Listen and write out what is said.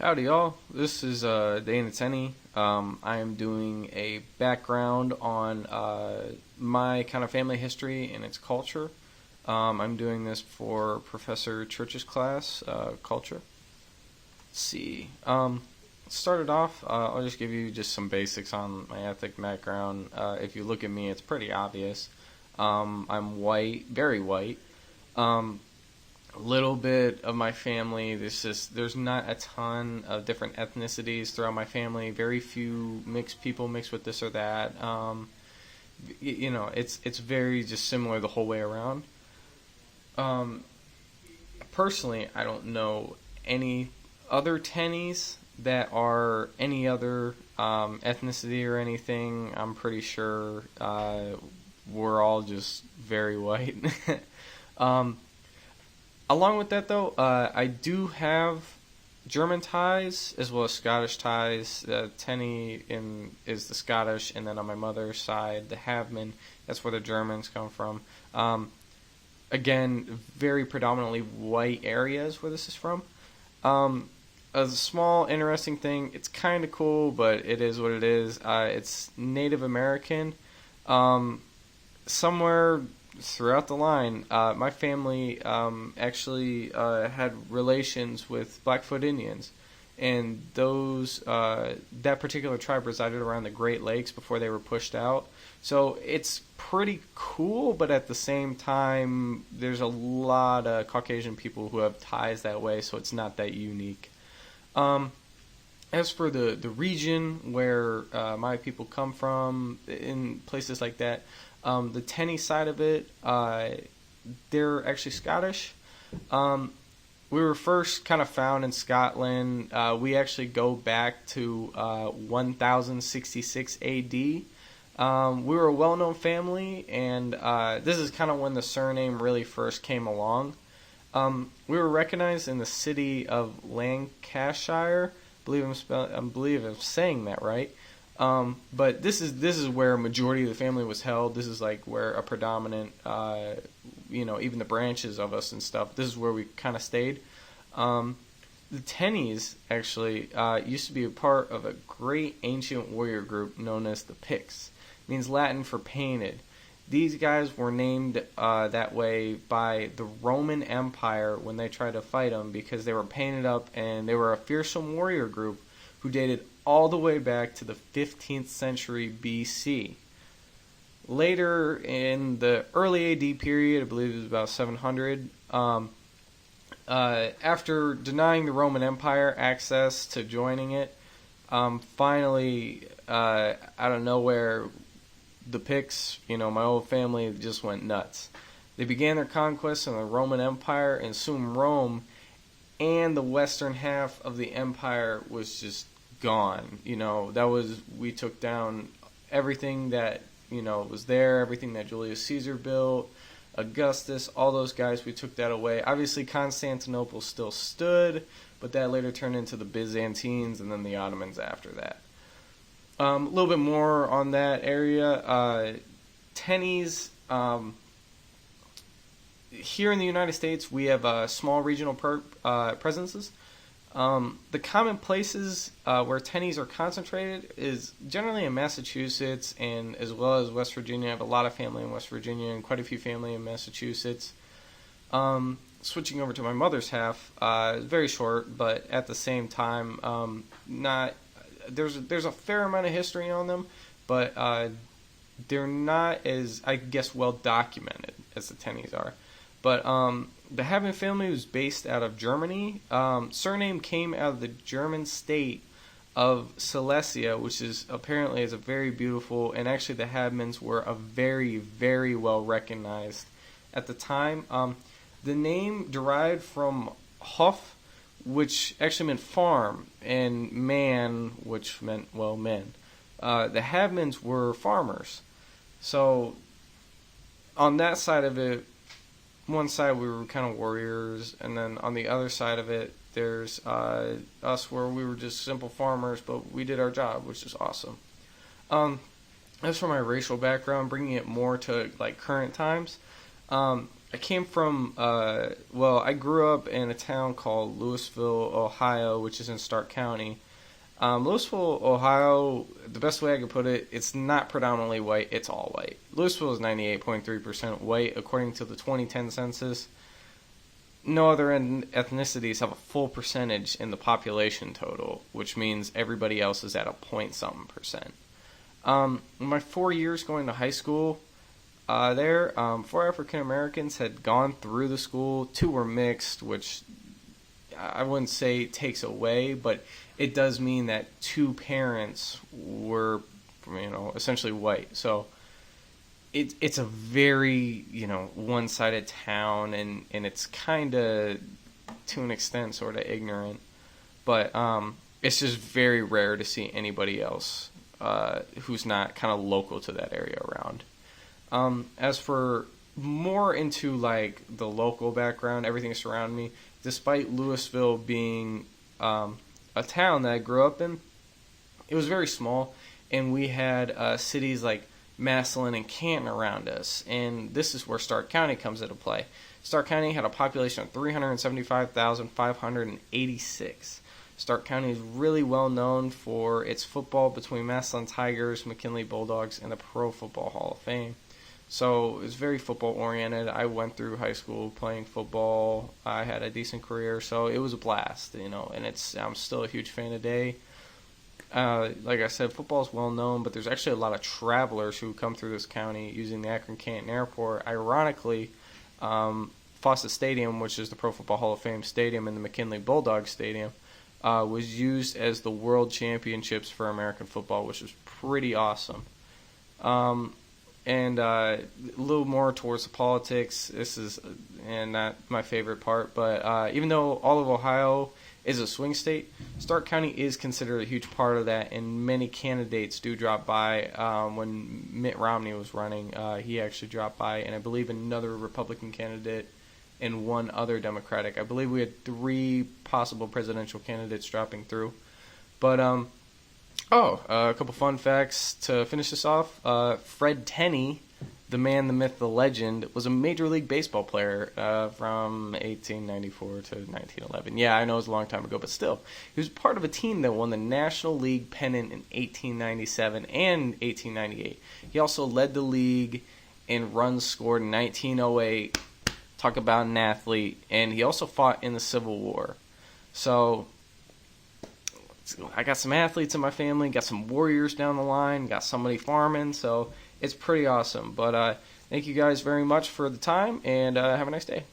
Howdy, y'all. This is Dana Tenney. I am doing a background on my kind of family history and its culture. I'm doing this for Professor Church's class, culture. Let's see. Started off, I'll just give you just some basics on my ethnic background. If you look at me, it's pretty obvious. I'm white, very white. Um, a little bit of my family. There's not a ton of different ethnicities throughout my family. Very few mixed people mixed with this or that. It's very just similar the whole way around. Um, Personally, I don't know any other tennies that are any other ethnicity or anything. I'm pretty sure we're all just very white. um, Along with that, though, I do have German ties as well as Scottish ties. Tenny is the Scottish, and then on my mother's side, the Havman, that's where the Germans come from. Again, very predominantly white areas where this is from. A small, interesting thing, it's kind of cool, but it is what it is. It's Native American. Um, Somewhere throughout the line, my family actually had relations with Blackfoot Indians, and those that particular tribe resided around the Great Lakes before they were pushed out. So it's pretty cool, but at the same time, there's a lot of Caucasian people who have ties that way, so it's not that unique. Um, as for the region where my people come from, in places like that, the Tenny side of it, they're actually Scottish. Um, we were first kind of found in Scotland. We actually go back to 1066 AD. We were a well-known family, and this is kind of when the surname really first came along. We were recognized in the city of Lancashire. I believe I'm saying that right. But this is where a majority of the family was held. This is like where a predominant, even the branches of us and stuff. This is where we kind of stayed. The Tennies actually used to be a part of a great ancient warrior group known as the Picts. It means Latin for painted. These guys were named that way by the Roman Empire when they tried to fight them because they were painted up and they were a fearsome warrior group who dated all the way back to the 15th century BC. Later in the early AD period, I believe it was about 700, after denying the Roman Empire access to joining it, finally, out of nowhere, the Picts, my old family just went nuts. They began their conquest of the Roman Empire, and soon Rome and the western half of the empire was just gone. We took down everything that, was there, everything that Julius Caesar built, Augustus, all those guys, we took that away. Obviously, Constantinople still stood, but that later turned into the Byzantines and then the Ottomans after that. A little bit more on that area. Tennies, here in the United States, we have small regional presences. The common places where tennies are concentrated is generally in Massachusetts and as well as West Virginia. I have a lot of family in West Virginia and quite a few family in Massachusetts. Switching over to my mother's half, very short, but at the same time, not. There's a fair amount of history on them, but they're not as, I guess, well documented as the tennies are. But the Havman family was based out of Germany. Surname came out of the German state of Silesia, which is apparently is a very beautiful, and actually the Havmans were a very, very well recognized at the time. The name derived from Hof, which actually meant farm, and man, which meant, well, men. The Havmans were farmers. So on that side of it, one side we were kind of warriors, and then on the other side of it, there's us where we were just simple farmers, but we did our job, which is awesome. As for my racial background, bringing it more to like current times, I came from, well, I grew up in a town called Louisville, Ohio, which is in Stark County. Louisville, Ohio, the best way I could put it, it's not predominantly white, it's all white. Louisville is 98.3% white, according to the 2010 census. No other ethnicities have a full percentage in the population total, which means everybody else is at a point something percent. My 4 years going to high school, four African Americans had gone through the school. Two were mixed, which I wouldn't say takes away, but it does mean that two parents were, essentially white. So it's a very, one-sided town, and it's kind of, to an extent, sort of ignorant. But it's just very rare to see anybody else who's not kind of local to that area around. As for more into like the local background, everything surrounding me, despite Louisville being a town that I grew up in, it was very small, and we had cities like Massillon and Canton around us, and this is where Stark County comes into play. Stark County had a population of 375,586. Stark County is really well known for its football between Massillon Tigers, McKinley Bulldogs, and the Pro Football Hall of Fame. So it's very football oriented. I went through high school playing football. I had a decent career, so it was a blast, and I'm still a huge fan today. Like I said, football is well known, but there's actually a lot of travelers who come through this county using the Akron-Canton Airport. Ironically, Fawcett Stadium, which is the Pro Football Hall of Fame stadium, and the McKinley Bulldogs Stadium, was used as the World Championships for American football, which was pretty awesome. And a little more towards the politics. This is not my favorite part, but even though all of Ohio is a swing state, Stark County is considered a huge part of that, and many candidates do drop by. When Mitt Romney was running, he actually dropped by, and I believe another Republican candidate and one other Democratic. I believe we had 3 possible presidential candidates dropping through. But a couple fun facts to finish this off. Fred Tenney, the man, the myth, the legend, was a Major League Baseball player from 1894 to 1911. Yeah, I know it was a long time ago, but still. He was part of a team that won the National League pennant in 1897 and 1898. He also led the league in runs scored in 1908. Talk about an athlete. And he also fought in the Civil War. So I got some athletes in my family, got some warriors down the line, got somebody farming, so it's pretty awesome. But thank you guys very much for the time, and have a nice day.